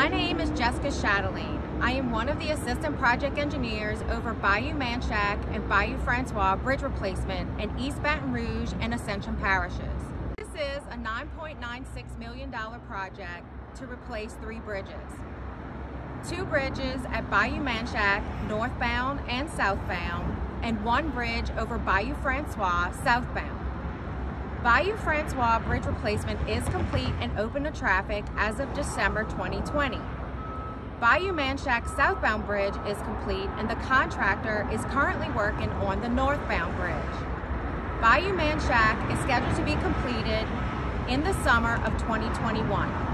My name is Jessica Chatelaine. I am one of the assistant project engineers over Bayou Manchac and Bayou Francois bridge replacement in East Baton Rouge and Ascension Parishes. This is a $9.96 million project to replace 3 bridges. 2 bridges at Bayou Manchac, northbound and southbound, and 1 bridge over Bayou Francois, southbound. Bayou Francois bridge replacement is complete and open to traffic as of December 2020. Bayou Manchac southbound bridge is complete and the contractor is currently working on the northbound bridge. Bayou Manchac is scheduled to be completed in the summer of 2021.